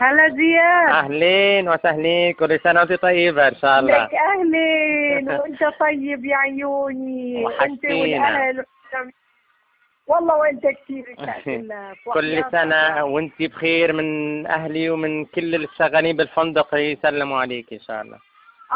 هلا زياد. اهلين وسهلين، كل سنة وانت طيبة ان شاء الله. لك اهلين وانت طيب يا عيوني، انت والاهل والله وانت كثير يسعدك. كل سنة وانت بخير، من اهلي ومن كل الشغالين بالفندق يسلموا عليك ان شاء الله.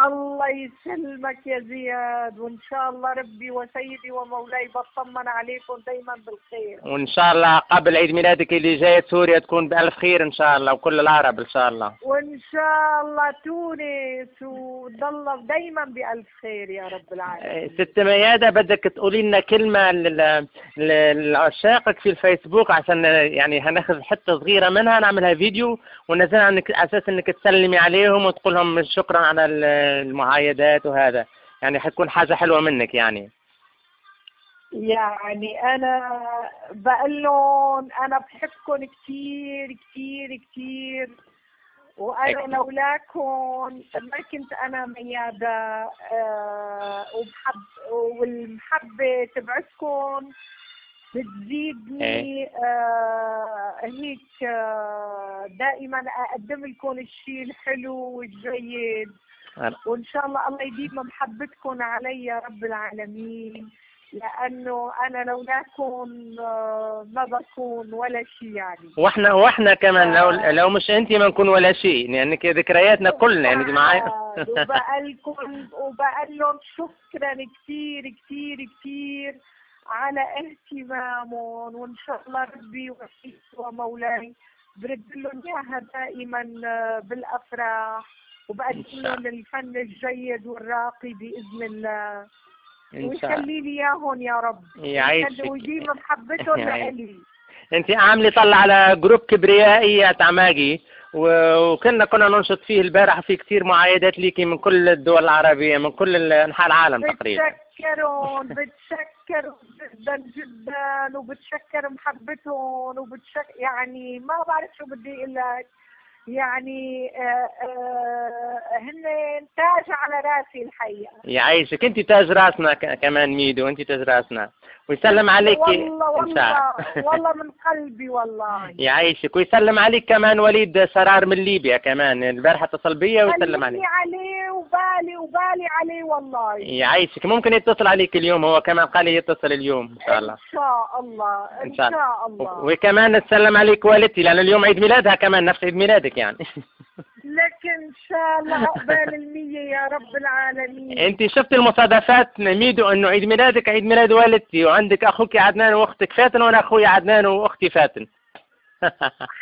الله يسلمك يا زياد، وان شاء الله ربي وسيدي ومولاي بطمن عليكم دايما بالخير، وان شاء الله قبل عيد ميلادك اللي جاي سوريا تكون بألف خير ان شاء الله، وكل العرب ان شاء الله، وان شاء الله تونس وتضل دايما بألف خير يا رب العالمين. ست ميادة، بدك تقولي لنا كلمة لعشاقك في الفيسبوك، عشان يعني هناخذ حتة صغيرة منها نعملها فيديو وننزلها على اساس انك تسلمي عليهم وتقول لهم شكرا على المعايدات، وهذا يعني حتكون حاجة حلوة منك يعني. يعني أنا بقول لهم أنا بحبكم كثير كثير كثير، وأنا لولاكم ما كنت أنا ميادة، والمحبة تبعتكم بتزيدني هيك دائما أقدم لكم الشيء الحلو والجيد، وإن شاء الله الله يديم محبتكم علي يا رب العالمين، لأنه أنا لولاكم ما بكون ولا شيء يعني. واحنا كمان لو مش انت ما نكون ولا شيء، لانك يعني ذكرياتنا كلنا يعني معايا. وبقول لهم شكرا كثير كثير كثير على اهتمامهم، وان شاء الله ربي ومولاي برد لهم اياها دائما بالافراح، وبقدم لهم الفن الجيد والراقي باذن الله، ويخلي لي اياهم يا رب، يعيشك ويديم محبتهم لإلي. انت عامله طلع على جروب كبريائي يا تعماقي، كنا ننشط فيه البارح، في كثير معايدات ليكي من كل الدول العربية، من كل انحاء العالم تقريبا. بتشكرهم جدا جدا، وبتشكر محبتهم، يعني ما بعرف شو بدي اقول لك، يعني هن تاج على راسي الحقيقة. يعيشك، انت تاج راسنا كمان ميدو، انت تاج راسنا، ويسلم عليك والله من قلبي والله. يعيشك، ويسلم عليك كمان وليد سرار من ليبيا، كمان البارحة اتصل بيا ويسلم عليك. عليه وبالي عليه والله. يعيشك، ممكن يتصل عليك اليوم، هو كمان قال لي يتصل اليوم ان شاء الله. ان شاء الله ان شاء الله. وكمان تسلم عليك والدتي، لان اليوم عيد ميلادها كمان نفس عيد ميلادك يعني. لك ان شاء الله عقبال 100 يا رب العالمين. انت شفت المصادفات ميدو، انه عيد ميلادك عيد ميلاد والدتي، وعندك اخوك عدنان واختك فاتن، وانا اخوي عدنان واختي فاتن.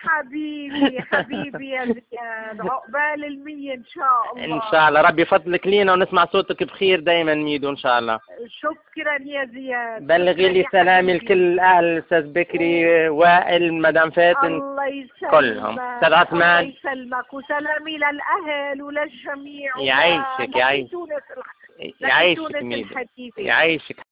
حبيبي يا زياد، عقبال 100 ان شاء الله. ان شاء الله، ربي يفضلك لينا ونسمع صوتك بخير دايما ميدو ان شاء الله. شكرا يا زياد. بلغي لي سلامي لكل اهل الاستاذ بكري، وائل، مدام فاتن، الله يسلمك كلهم، استاذ عثمان. الله يسلمك، وسلامي للاهل وللجميع. يعيشك يعيشك ميدو، يعيشك.